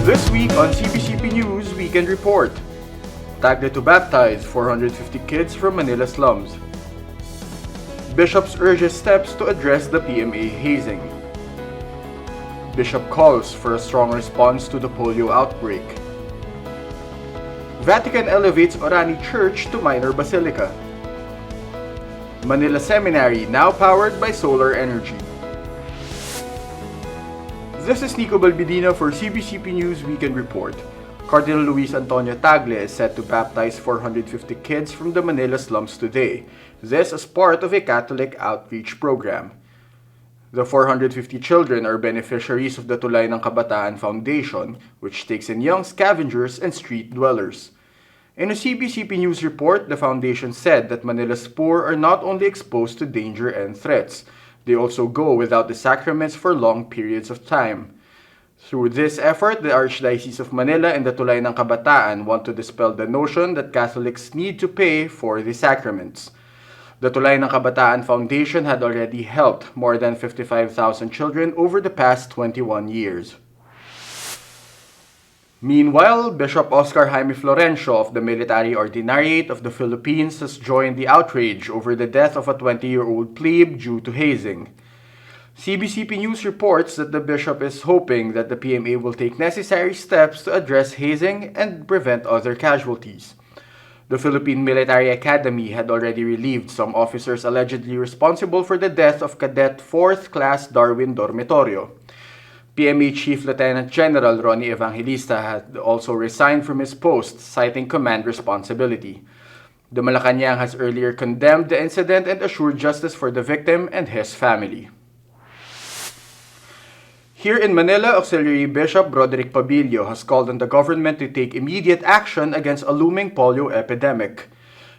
This week on CBCP News Weekend Report, Tagle to baptize 450 kids from Manila slums. Bishops urges steps to address the PMA hazing. Bishop calls for a strong response to the polio outbreak. Vatican elevates Orani Church to Minor Basilica. Manila Seminary now powered by solar energy. This is Nico Balbidina for CBCP News Weekend Report. Cardinal Tagle is set to baptize 450 kids from the Manila slums today. This as part of a Catholic outreach program. The 450 children are beneficiaries of the Tulay ng Kabataan Foundation, which takes in young scavengers and street dwellers. In a CBCP News report, the foundation said that Manila's poor are not only exposed to danger and threats, they also go without the sacraments for long periods of time. Through this effort, the Archdiocese of Manila and the Tulay ng Kabataan want to dispel the notion that Catholics need to pay for the sacraments. The Tulay ng Kabataan Foundation had already helped more than 55,000 children over the past 21 years. Meanwhile, Bishop Oscar Jaime Florencio of the Military Ordinariate of the Philippines has joined the outrage over the death of a 20-year-old plebe due to hazing. CBCP News reports that the bishop is hoping that the PMA will take necessary steps to address hazing and prevent other casualties. The Philippine Military Academy had already relieved some officers allegedly responsible for the death of Cadet 4th Class Darwin Dormitorio. PMA Chief Lieutenant General Orani Evangelista had also resigned from his post, citing command responsibility. The Malacanang has earlier condemned the incident and assured justice for the victim and his family. Here in Manila, Auxiliary Bishop Broderick Pabillo has called on the government to take immediate action against a looming polio epidemic.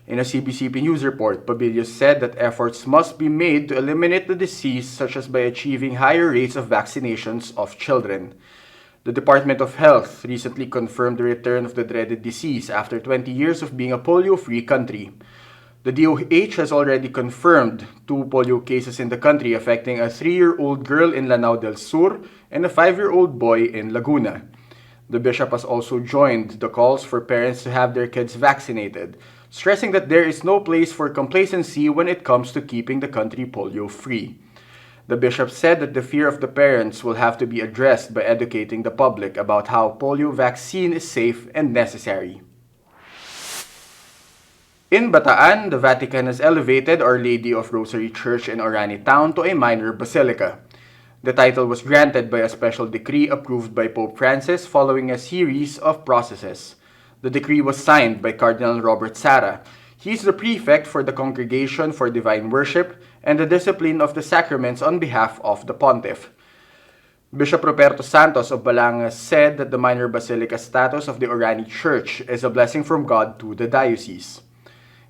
In a CBCP News report, Pabillo said that efforts must be made to eliminate the disease, such as by achieving higher rates of vaccinations of children. The Department of Health recently confirmed the return of the dreaded disease after 20 years of being a polio-free country. The DOH has already confirmed 2 polio cases in the country affecting a 3-year-old girl in Lanao del Sur and a 5-year-old boy in Laguna. The bishop has also joined the calls for parents to have their kids vaccinated, stressing that there is no place for complacency when it comes to keeping the country polio-free. The bishop said that the fear of the parents will have to be addressed by educating the public about how polio vaccine is safe and necessary. In Bataan, the Vatican has elevated Our Lady of Rosary Church in Orani town to a minor basilica. The title was granted by a special decree approved by Pope Francis following a series of processes. The decree was signed by Cardinal Robert Sarah. He is the prefect for the Congregation for Divine Worship and the Discipline of the Sacraments on behalf of the Pontiff. Bishop Ruperto Santos of Balangas said that the minor basilica status of the Orani Church is a blessing from God to the diocese.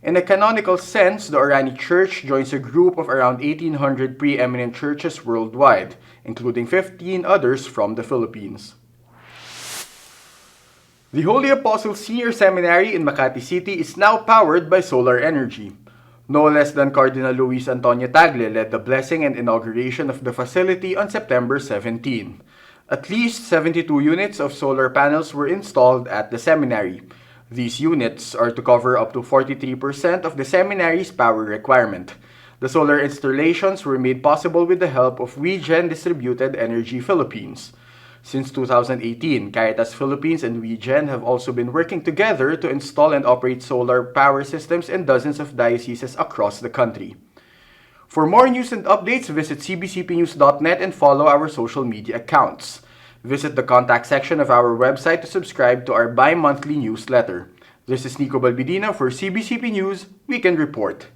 In a canonical sense, the Orani Church joins a group of around 1,800 preeminent churches worldwide, including 15 others from the Philippines. The Holy Apostles Senior Seminary in Makati City is now powered by solar energy. No less than Cardinal Tagle led the blessing and inauguration of the facility on September 17. At least 72 units of solar panels were installed at the seminary. These units are to cover up to 43% of the seminary's power requirement. The solar installations were made possible with the help of WeGen Distributed Energy Philippines. Since 2018, Caritas Philippines and WeGen have also been working together to install and operate solar power systems in dozens of dioceses across the country. For more news and updates, visit cbcpnews.net and follow our social media accounts. Visit the contact section of our website to subscribe to our bi-monthly newsletter. This is Nico Balbidina for CBCP News Weekend Report.